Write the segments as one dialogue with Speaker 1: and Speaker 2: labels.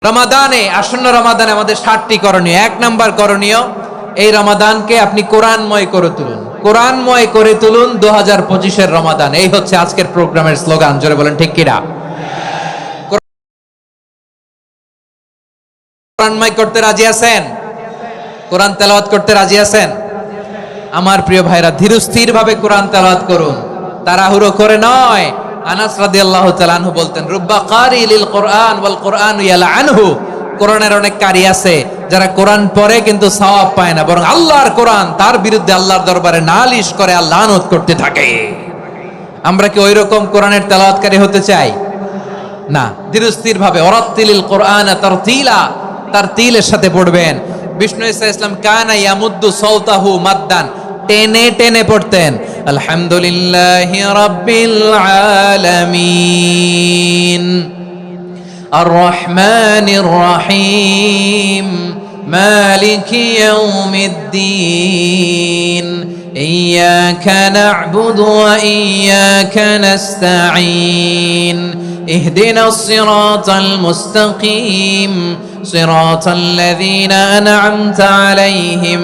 Speaker 1: রমাদানে, আসন্ন রমাদানে আমাদের 7টি করণীয়। 1 নাম্বার করণীয়, এই রমাদানকে আপনি কোরআনময় করে তুলুন। কোরআনময় করে তুলুন 2025-এর রমাদান। এই হচ্ছে আজকের প্রোগ্রামের স্লোগান। জোরে বলেন ঠিক কিনা? কোরআনময় করতে রাজি আছেন? কোরআন তেলাওয়াত করতে রাজি আছেন? আমার প্রিয় ভাইরা, ধীরস্থির ভাবে কোরআন তেলাওয়াত করুন, তাড়াহুড়ো করে নয়। আনাস রাদিয়াল্লাহু তাআলা আনহু বলতেন, রুব্বা কারি লিল কোরআন ওয়াল কোরআনু ইয়ালআনহু। কোরআনের অনেক কারি আছে যারা কোরআন পড়ে কিন্তু সওয়াব পায় না, বরং আল্লাহর কোরআন তার বিরুদ্ধে আল্লাহর দরবারে নালিশ করে আর লানত করতে থাকে। আমরা কি ওইরকম কোরআনের তেলাওয়াতকারী হতে চাই? না। ধীরস্থির ভাবে ওয়ারাত্তিলিল কোরআন তারতিলা, তারতিলের সাথে পড়বেন। বিষ্ণু ইসা ইসলাম কানা ইয়ামুদ্দু সাওতাহু মাদ্দান, টেনে টেনে পড়তেন। আলহামদুলিল্লাহি রাব্বিল আলামিন আর রহমানির রহিম মালিকি ইয়াউমিদ্দিন ইয়্যাকা না'বুদু ওয়া ইয়্যাকা নাস্তাঈন ইহদিনাস সিরাতাল মুস্তাকিম সিরাতাল লাযীনা আন'আমতা আলাইহিম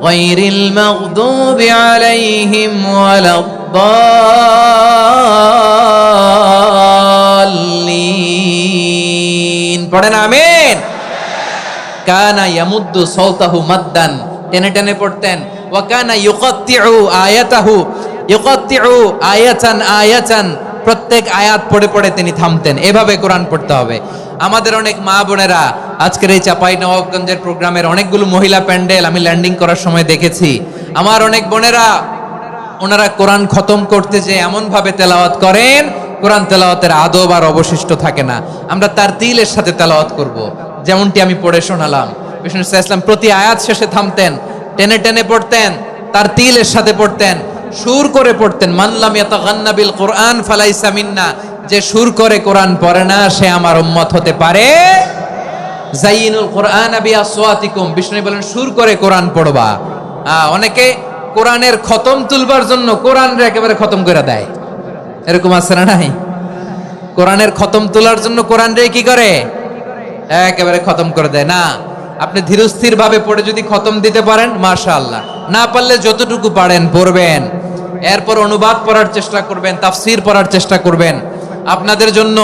Speaker 1: গায়রিল মাগদুবি আলাইহিম ওয়ালাদ-দাল্লিন। পড়েন আমিন। কানা ইয়ামুদ্দু সাওতাহু মাদ্দান, টেনে টেনে পড়তেন। ওয়া কানা ইউকাত্তিউ আয়াতাহু, ইউকাত্তিউ আয়াতান আয়াতান, প্রত্যেক আয়াত পড়ে পড়ে তিনি থামতেন। এভাবে কোরআন পড়তে হবে। আমাদের অনেক মা বোনেরা আজকের এই চাঁপাইনবাবগঞ্জের প্রোগ্রামের অনেকগুলো মহিলা প্যান্ডেল আমি ল্যান্ডিং করার সময় দেখেছি। আমার অনেক বোনেরা, ওনারা কোরআন খতম করতে যে এমন ভাবে তেলাওয়াত করেন, কোরআন তেলাওয়াতের আদব আর অবশিষ্ট থাকে না। আমরা তারতিলের সাথে তেলাওয়াত করব, যেমনটি আমি পড়ে শোনালাম। বিষ্ণু ইসলাম প্রতি আয়াত শেষে থামতেন, টেনে টেনে পড়তেন, তারতিলের সাথে পড়তেন, সুর করে পড়তেন। মান লাম ইয়াতাগান্না বিল কোরআন ফালাইসা মিন্না, যে সুর করে কোরআন পড়ে না সে আমার উম্মত হতে পারে। যায়িনুল কোরআন বিআসওয়াতিকুম, বিষ্ণু বলেন সুর করে কোরআন পড়বা। অনেকে কোরআনের খতম তুলবার জন্য কোরআনরে একেবারে খতম করে দেয়, এরকম আছে না নাই? কোরআনের খতম তোলার জন্য কোরআনরে কি করে? একেবারে খতম করে দেয়। না, আপনি ধীরস্থির ভাবে পড়ে যদি খতম দিতে পারেন মাশাআল্লাহ, না পারলে যতটুকু পারেন পড়বেন। এরপর অনুবাদ পড়ার চেষ্টা করবেন, তাফসীর পড়ার চেষ্টা করবেন। আপনাদের জন্য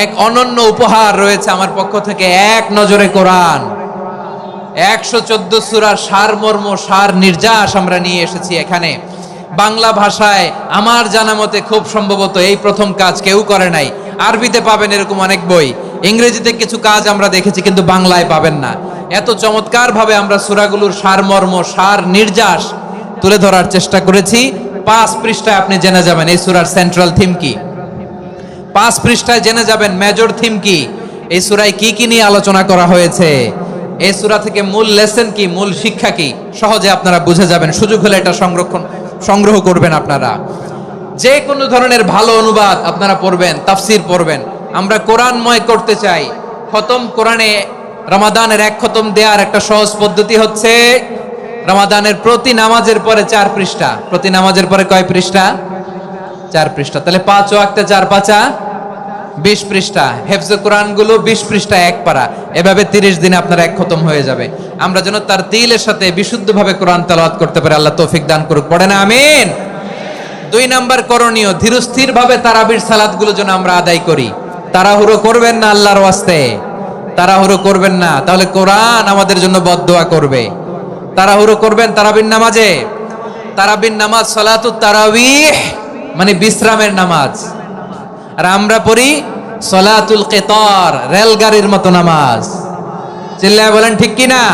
Speaker 1: এক অনন্য উপহার রয়েছে আমার পক্ষ থেকে, এক নজরে কোরআন। 114 সূরার সারমর্ম, সার নির্যাস আমরা নিয়ে এসেছি এখানে। বাংলা ভাষায় আমার জানা মতে খুব সম্ভবত এই প্রথম কাজ কেউ করে নাই। আরবিতে পাবেন এরকম অনেক বই, ইংরেজিতে কিছু কাজ আমরা দেখেছি, কিন্তু বাংলায় পাবেন না। এত চমৎকার ভাবে আমরা সূরাগুলোর সারমর্ম, সার নির্যাস তুলে ধরার চেষ্টা করেছি। 5 পৃষ্ঠায় আপনি জেনে যাবেন এই সূরার সেন্ট্রাল থিম কি। 5 পৃষ্ঠায় জেনে যাবেন মেজর থিম কি, এই সূরায় কি কি নিয়ে আলোচনা করা হয়েছে, এই সূরা থেকে মূল লেসন কি, মূল শিক্ষা কি, সহজে আপনারা বুঝে যাবেন। সুযোগ হলে এটা সংগ্রহ করবেন। আপনারা যে কোনো ধরনের ভালো অনুবাদ আপনারা পড়বেন, তাফসীর পড়বেন। আমরা কোরআনময় করতে চাই। খতম কোরআনে রমাদানের 1 খতম দেওয়ার একটা সহজ পদ্ধতি হচ্ছে রমাদানের প্রতি নামাজের পরে 4 পৃষ্ঠা। প্রতি নামাজের পরে কয় পৃষ্ঠা? 4 পৃষ্ঠা। তাহলে 5 ওয়াক্তে 4 পাঁচা 20 পৃষ্ঠা। হেফজে কোরআন গুলো 20 পৃষ্ঠা 1 পারা। এভাবে 30 দিনে আপনার 1 খতম হয়ে যাবে। আমরা যেন তারতিলের সাথে বিশুদ্ধভাবে কোরআন তেলাওয়াত করতে পারি, আল্লাহ তৌফিক দান করুক। পড়েন আমিন। 2 নাম্বার করণীয়, ধীরস্থির ভাবে তারাবির সালাত গুলো যেন আমরা আদায় করি। তাড়াহুড়ো করবেন না আল্লাহর ওয়াস্তে, তাড়াহুড়ো করবেন না, তাহলে কোরআন আমাদের জন্য বদদোয়া করবে। তাড়াহুড়ো করবেন তারাবির নামাজে। তারাবির নামাজ সালাতুত তারাবিহ মানে বিশ্রামের নামাজ, আর আমরা পড়ি সালাতুল কিতার, রেলগাড়ির মতো নামাজ। চিল্লায় বলেন ঠিক কি না?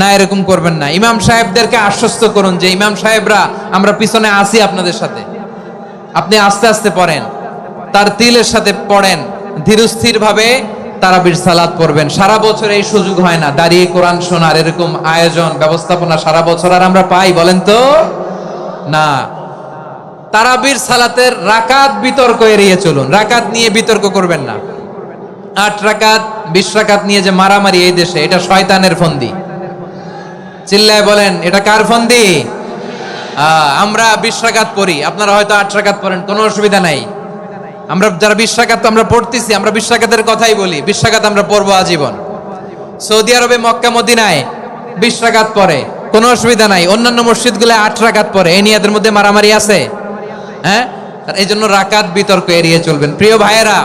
Speaker 1: না, এরকম করবেন না। ইমাম সাহেবদেরকে আশ্বস্ত করুন যে ইমাম সাহেবরা আমরা পিছনে আসি আপনাদের সাথে, আপনি আস্তে আস্তে পড়েন, তারতিলের সাথে পড়েন, ধীরস্থির ভাবে তারাবির সালাত পড়বেন। সারা বছর এই সুযোগ হয় না দাঁড়িয়ে কোরআন শোনার, এরকম আয়োজন ব্যবস্থাপনা সারা বছর আর আমরা পাই বলেন তো? না। তারাবির সালাতের রাকাত বিতর্ক এড়িয়ে চলুন। রাকাত নিয়ে বিতর্ক করবেন না। 8 রাকাত 20 রাকাত নিয়ে যে মারামারি এই দেশে, এটা শয়তানের ফন্দি। চিল্লায় বলেন এটা কার ফন্দি? আমরা 20 রাকাত পড়ি, আপনারা হয়তো 8 রাকাত পড়েন, কোনো অসুবিধা নাই। আমরা যারা 20 রাকাত আমরা পড়তেছি, আমরা 20 রাকাতের কথাই বলি, 20 রাকাত আমরা পড়বো আজীবন। সৌদি আরবে মক্কা মদিনায় 20 রাকাত পড়ে, কোনো অসুবিধা নাই। অন্যান্য মসজিদগুলো 8 রাকাত পড়ে। এই নিয়ে এদের মধ্যে মারামারি আছে? হ্যাঁ, এই জন্য রাকাত বিতর্ক এড়িয়ে চলবেন। প্রিয় ভাইয়েরা,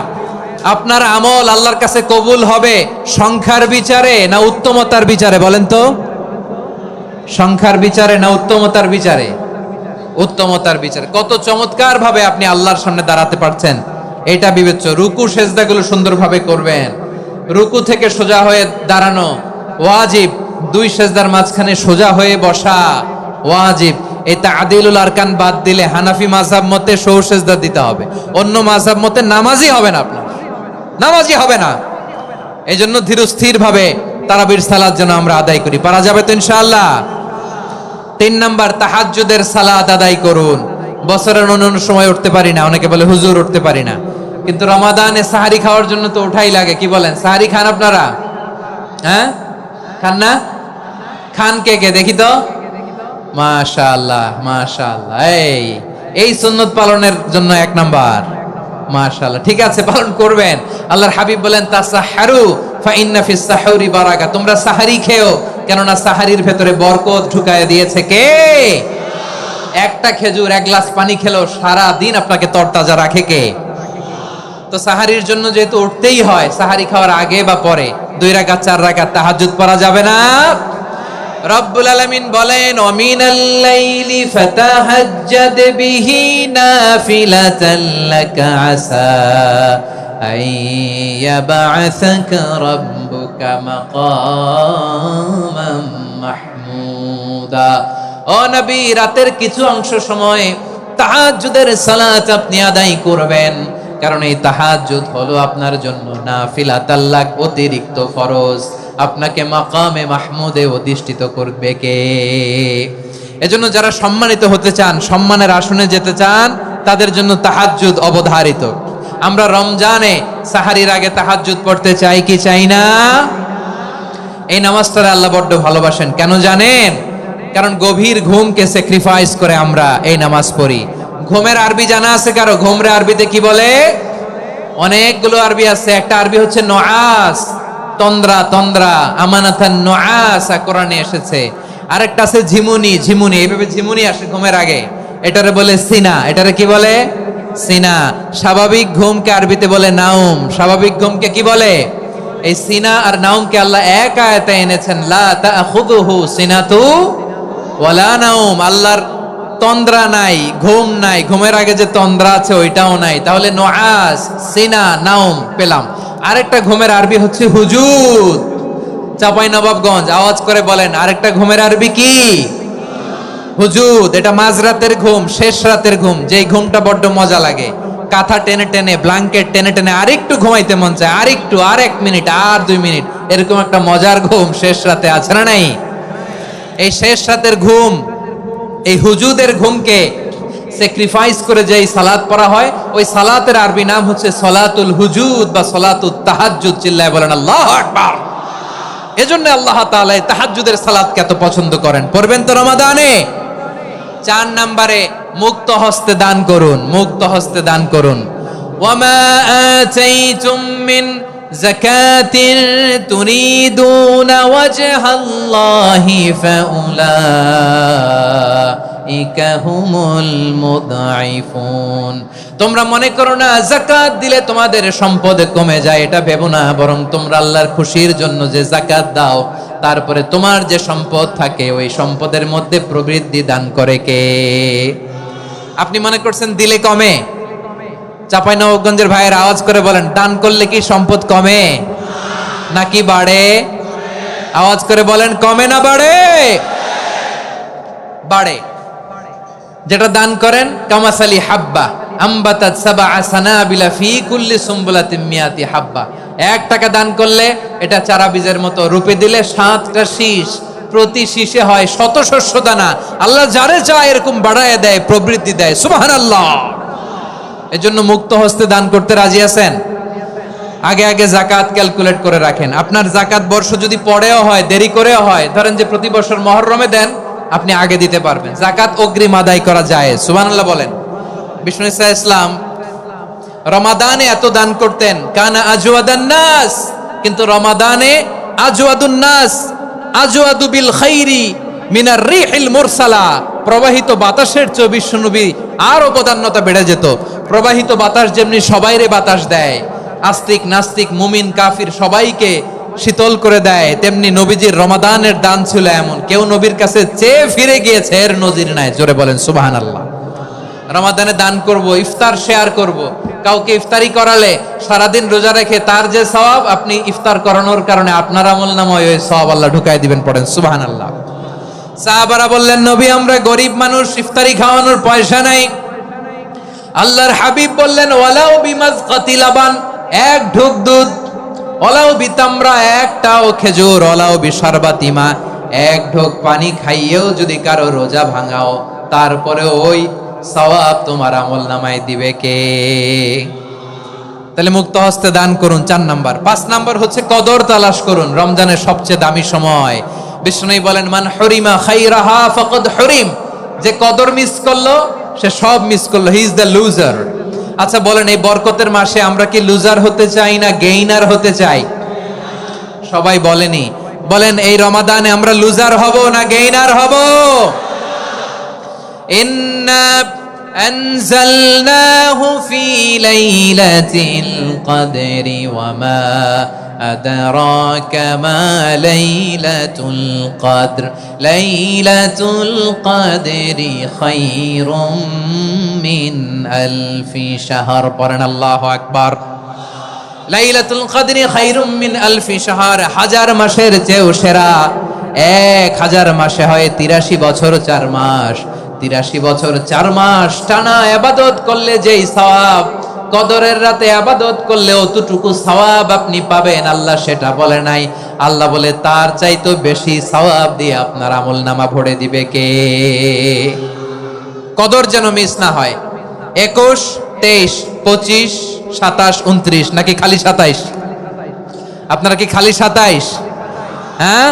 Speaker 1: আপনার আমল আল্লাহর কাছে কবুল হবে সংখ্যার বিচারে না উত্তমতার বিচারে? বলেন তো, সংখ্যার বিচারে না উত্তমতার বিচারে? উত্তমতার বিচারে। কত চমৎকার ভাবে আপনি আল্লাহর সামনে দাঁড়াতে পারছেন এটা বিবেচ্য। রুকু সেজদাগুলো সুন্দরভাবে করবেন। রুকু থেকে সোজা হয়ে দাঁড়ানো ওয়াজিব, 2 সেজদার মাঝখানে সোজা হয়ে বসা ওয়াজিব। এই তা'দিলুল আরকান বাদ দিলে হানাফি মাযহাব মতে সৌ সেজদা দিতে হবে। অন্য মাযহাব মতে নামাজই হবে না, আপনার নামাজই হবে না। এই জন্য ধীরস্থির ভাবে তারাবির সালাত যেন আমরা আদায় করি। পারা যাবে তো ইনশাআল্লাহ? 3 নাম্বার, তাহাজ্জুদের সালাত আদায় করুন। বছরের অন্য সময় উঠতে পারি না, অনেকে বলে হুজুর উঠতে পারি না, কিন্তু রমাদানে সাহারি খাওয়ার জন্য তো ওঠাই লাগে। কি বলেন, সাহারি খান আপনারা? হ্যাঁ, খান না? খান কে কে দেখি তো? মাশাআল্লাহ মাশাআল্লাহ। এই সুন্নত পালনের জন্য 1 নাম্বার। মাশাআল্লাহ, ঠিক আছে, পালন করবেন। আল্লাহর হাবিব বলেন তাসাহহারু ফা ইন্না ফিস সাহুরি বারাকা, তোমরা সাহারি খেও, কেননা সাহারির ভেতরে বরকত ঢুকায় দিয়েছে কে? একটা খেজুর, 1 গ্লাস পানি খেলেও সারা দিন আপনাকে তরতাজা রাখে কে? তো সাহারির জন্য যেহেতু উঠতেই হয়, সাহারি খাওয়ার আগে বা পরে 2 রাকাত 4 রাকাত তাহাজ্জুদ পড়া যাবে না? রব্বুল আলামিন বলেন ওয়ামিনাল লাইলি ফাতাহাজ্জাদ বিহি নাফিলাতান লাকা আসা আইয়াবআসাকা রাব্বুকা মাকামান মাহমুদা। ও নবী, রাতের কিছু অংশ সময় তাহাজ্জুদের সালাত আপনি আদায় করবেন, কারণ এই তাহাজ্জুদ হলো আপনার জন্য নাফিলাতাল লাক, অতিরিক্ত ফরজ। আপনাকে মাকামে মাহমুদে অধিষ্ঠিত করবে কে? এজন্য যারা সম্মানিত হতে চান, সম্মানের আসনে যেতে চান, তাদের জন্য তাহাজ্জুদ অবধারিত। আমরা রমজানে সাহারির আগে তাহাজ্জুদ পড়তে চাই কি চাই না? এই নামাজটা আল্লাহ বড্ড ভালোবাসেন। কেন জানেন? কারণ গভীর ঘুমকে স্যাক্রিফাইস করে আমরা এই নামাজ পড়ি। ঘুমের আরবি জানা আছে কারো? ঘুমরে আরবিতে কি বলে? অনেকগুলো আরবি আছে। একটা আরবি হচ্ছে নুআস, তন্দ্রা, তন্দ্রা, আমানাতান নুআসা কোরআনে এসেছে। আরেকটা আছে ঝিমুনি, ঝিমুনি, এইভাবে ঝিমুনি আসে ঘুমের আগে, এটারে বলে সিনা। এটারে কি বলে? সিনা। স্বাভাবিক ঘুমকে আরবিতে বলে নাউম। স্বাভাবিক ঘুমকে কি বলে? এই সিনা আর নাউমকে আল্লাহ এক আয়াতে এনেছেন, লা তাখুযুহু সিনাতু ওয়ালা নাউম। আল্লাহর তন্দ্রা নাই, ঘুম নাই। ঘুমের আগে যে তন্দ্রা আছে ওইটাও নাই। তাহলে নুআস, সিনা, নাউম পেলাম। আরেকটা ঘুমের আরবি হচ্ছে হুজুদ। চাপাই নবাবগঞ্জ আওয়াজ করে বলেন, আরেকটা ঘুমের আরবি কি? হুজুদ। এটা মাঝরাতের ঘুম, শেষ রাতের ঘুম, যেই ঘুমটা বড্ড মজা লাগে। কাঁথা টেনে টেনে, ব্ল্যাঙ্কেট টেনে টেনে আরেকটু ঘুমাইতে মন চায়, আরেকটু, আর 1 মিনিট, আর 2 মিনিট, এরকম একটা মজার ঘুম শেষ রাতে আছে না নাই? এই শেষ রাতের ঘুম, এই হুজুদের ঘুমকে স্যাক্রিফাইস করে যেই সালাত পড়া হয়, ওই সালাতের আরবি নাম হচ্ছে সলাতুল হুজুদ বা সলাতুত তাহাজ্জুদ। চিল্লায় বলেন আল্লাহু আকবার। এজন্য আল্লাহ তাআলা এই তাহাজ্জুদের সালাতকে এত পছন্দ করেন। পড়বেন তো রমাদানে? 4 নম্বরে মুক্ত হস্তে দান করুন। মুক্ত হস্তে দান করুন। ওয়ামা আতাইতুম মিন যাকাতিন তুরিদুনা ওয়াজহাল্লাহি ফাউলাইকা হুমুল মুদঈফুন। তোমরা মনে করো না যাকাত দিলে তোমাদের সম্পদ কমে যায়, এটা ভেবো না। বরং তোমরা আল্লাহর খুশির জন্য যে যাকাত দাও, তারপরে তোমার যে সম্পদ থাকে ওই সম্পদের মধ্যে প্রবৃদ্ধি দান করে কে? আপনি মনে করছেন দিলে কমে? চাঁপাইনবাবগঞ্জের ভাইয়ের আওয়াজ করে বলেন, দান করলে কি সম্পদ কমে নাকি বাড়ে? আওয়াজ করে বলেন, কমে না বাড়ে? বাড়ে। যেটা দান করেন, কামাসালি হাব্বা আম্বাতাত সাবআ সানাবিলা ফি কুল্লি সুমবুলাতিন মিয়াতি হাব্বা। 1 টাকা দান করলে এটা চারা বীজের মতো, রূপে দিলে 7টা শীষ, প্রতি শীষে হয় 100 শস্য দানা। আল্লাহ যারে চায় এরকম বাড়ায় দেয়, প্রবৃদ্ধি দেয়। সুবহানাল্লাহ। এজন্য মুক্ত হস্তে দান করতে রাজি আছেন? আগে আগে যাকাত ক্যালকুলেট করে রাখেন। আপনার যাকাত বর্ষ যদি পরেও হয়, দেরি করেও হয়, ধরেন যে প্রতি বছর মুহররমে দেন, আপনি আগে দিতে পারবেন। যাকাত অগ্রিম আদায় করা যায়। সুবহানাল্লাহ বলেন। বিষ্ণু ইসা ইসলাম রমাদানে এত দান করতেন, কানা আজওয়াদান নাস, কিন্তু রমাদানে আজওয়াদুন নাস আজওয়াদু বিল খাইরি মিনার রিহিল মুরসালা, প্রবাহিত বাতাসের চেয়ে বিশ্বনবী আরো প্রধান্যতা বেড়ে যেত। প্রবাহিত বাতাস যেমনি সবাইরে বাতাস দেয়, আস্তিক নাস্তিক মুমিন কাফির সবাইকে শীতল করে দেয়, তেমনি নবীজির রমাদানের দান ছিল এমন, কেউ নবীর কাছে চেয়ে ফিরে গিয়েছে এর নজির নাই। জোরে বলেন সুবহানাল্লাহ। রমাদানে দান করব, ইফতার শেয়ার করব। কাউকে ইফতারি করালে সারাদিন রোজা রেখে তার যে সওয়াব, আপনি ইফতার করানোর কারণে আপনার আমলনামায় ওই সওয়াব আল্লাহ ঢুকাই দিবেন। পড়েন সুবহানাল্লাহ। সাহাবারা বললেন, নবী আমরা গরিব মানুষ, ইফতারি খাওয়ানোর পয়সা নাই। আল্লাহর হাবিব বললেন, ওয়ালাউ বিমাজকাতি লাবান, এক ঢোক দুধ, ওয়ালাউ বিতামরা, একটাও খেজুর, ওয়ালাউ বিশারবাতিমা, এক ঢোক পানি খাইয়েও যদি কারো রোজা ভাঙাও, তারপরে ওই সওয়াব তোমার আমলনামায় দিবে কে? তাহলে মুক্ত হস্তে দান করুন, 4 নাম্বার। 5 নাম্বার হচ্ছে কদর তালাশ করুন, রমজানের সবচেয়ে দামি সময়। বিষ্ণু বলেন, মান হরিমা খাইরাহা ফাকাদ হরিম, যে কদর মিস করলো সে সব মিস করলো, হি ইজ দ্য লুজার। আচ্ছা বলেন, এই বরকতের মাসে আমরা কি লুজার হতে চাই না গেইনার হতে চাই? সবাই বলেনি, বলেন এই রমাদানে আমরা লুজার হব না গেইনার হব? ইন্না আনজালনাহু ফি লাইলাতিল কদরি ওয়া মা আদরাকা মা লাইলাতুল কদর, লাইলাতুল কদরি খায়রুম মিন আলফি শাহর। পড়েন আল্লাহু আকবার। লাইলাতুল কদরি খায়রুম মিন আলফি শাহর, 1000 মাসের চেয়েও সেরা। 1000 মাসে হয় 83 বছর 4 মাস। 83 বছর 4 মাস টানা ইবাদত করলে যেই সওয়াব, কদরের রাতে ইবাদত করলে অতটুকু সওয়াব আপনি পাবেন, আল্লাহ সেটা বলে নাই। আল্লাহ বলে তার চাইতে বেশি সওয়াব দিয়ে আপনার আমলনামা ভরে দিবে কে? কদর যেন মিস না হয়। 21, 23, 25, 27, 29 নাকি খালি 27? আপনারা কি খালি 27? হ্যাঁ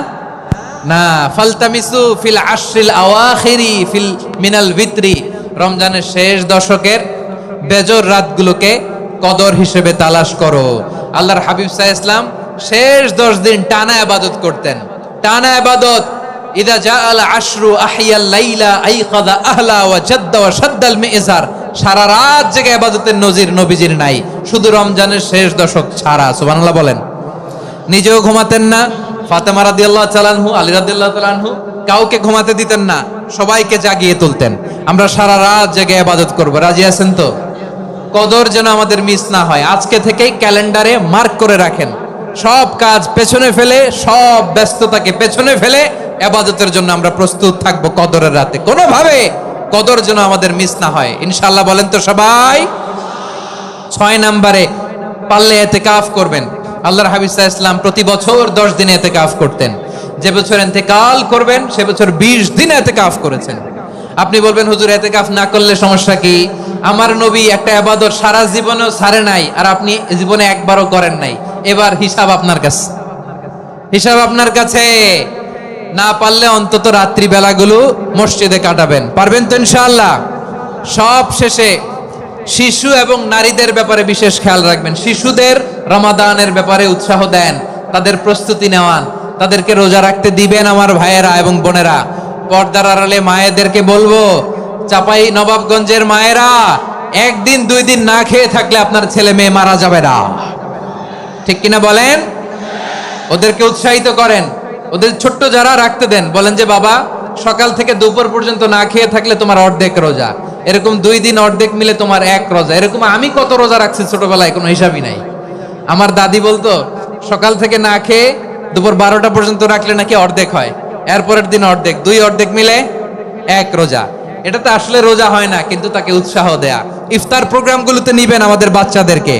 Speaker 1: না, ফালতামিসু ফিল আশরিল আওয়াখিরি ফিল মিনাল ভিতরি, রমজানের শেষ দশকের বেজর রাতগুলোকে কদর হিসেবে তালাশ করো। আল্লাহর হাবিব সাল্লাল্লাহু আলাইহি ওয়াসাল্লাম শেষ 10 দিন টানা ইবাদত করতেন, টানা ইবাদত। ইদা জাআল আশরু আহিয়াল লাইলা আইকাযা আহলা ওয়া জাদ্দা ওয়া শাদ্দাল মিজার, সারা রাত জেগে ইবাদতের নজির নবীজির নাই, শুধু রমজানের শেষ দশক ছাড়া। সুবহানাল্লাহ বলেন। নিজেও ঘুমাতেন না, ফাতেমা রাদিয়াল্লাহু তাআলা আনহু, আলী রাদিয়াল্লাহু তাআলা আনহু কাউকে ঘুমাতে দিতেন না, সবাইকে জাগিয়ে তুলতেন। আমরা সারা রাত জেগে ইবাদত করব, রাজি আছেন তো? কদর যেন আমাদের মিস না হয়। আজকে থেকেই ক্যালেন্ডারে মার্ক করে রাখেন, সব কাজ পেছনে ফেলে, সব ব্যস্ততাকে পেছনে ফেলে ইবাদতের জন্য আমরা প্রস্তুত থাকব কদরের রাতে। কোনোভাবে কদর যেন আমাদের মিস না হয়, ইনশাআল্লাহ। বলেন তো সবাই? 6 নম্বরে পারলে ইতিকাফ করবেন। আল্লাহর হাবিব সাল্লাল্লাহু আলাইহি ওয়াসাল্লাম প্রতি বছর 10 দিন ইতিকাফ করতেন। যে বছর ইন্তেকাল করবেন সে বছর 20 দিন ইতিকাফ করেছেন। আপনি বলবেন, হুজুর ইতিকাফ না করলে সমস্যা কি? আমার নবী একটা ইবাদত সারা জীবনেও ছাড়ে নাই, আর আপনি জীবনে একবারও করেন নাই। এবার হিসাব আপনার কাছে, হিসাব আপনার কাছে। না পারলে অন্তত রাত্রি বেলাগুলো মসজিদে কাটাবেন। পারবেন তো ইনশাআল্লাহ? সব শেষে শিশু এবং নারীদের ব্যাপারে বিশেষ খেয়াল রাখবেন। শিশুদের রমাদানের ব্যাপারে উৎসাহ দেন, তাদের প্রস্তুতি নেওয়ান, তাদেরকে রোজা রাখতে দিবেন। আমার ভাইয়েরা এবং বোনেরা, পর্দার আড়ালে মায়েদেরকে বলবো, চাপাই নবাবগঞ্জের মায়েরা, 1 দিন 2 দিন না খেয়ে থাকলে আপনার ছেলে মেয়ে মারা যাবে না, ঠিক কিনা বলেন? ওদেরকে উৎসাহিত করেন, ওদের ছোট্ট যারা রাখতে দেন, বলেন যে বাবা সকাল থেকে দুপুর পর্যন্ত না খেয়ে থাকলে তোমার অর্ধেক রোজা, এরকম 2 দিন অর্ধেক মিলে তোমার 1 রোজা। এরকম আমি কত রোজা রাখছি ছোটবেলায়, কোনো হিসাবই নাই। আমার দাদি বলতো সকাল থেকে না খেয়ে দুপুর 12টা পর্যন্ত রাখলে নাকি অর্ধেক হয়, এরপরের দিন অর্ধেক, 2 অর্ধেক মিলে 1 রোজা। এটা তো আসলে রোজা হয় না, কিন্তু তাকে উৎসাহ দেয়া। ইফতার প্রোগ্রামগুলোতে নিবেন আমাদের বাচ্চাদেরকে,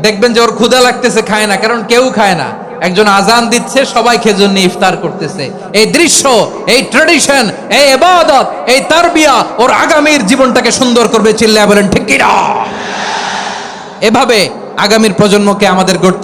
Speaker 1: দেখবেন যে ওর ক্ষুধা লাগতেছে, খায় না, কারণ কেউ খায় না। একজন আজান দিচ্ছে, সবাই খেজুর নিয়ে ইফতার করতেছে। এই দৃশ্য, এই ট্র্যাডিশন, এই ইবাদত, এই তারবিয়া ওর আগামীর জীবনটাকে সুন্দর করবে। চিল্লায়া বলেন ঠিক কি না? এভাবে আগামীর প্রজন্মকে আমাদের গড়তে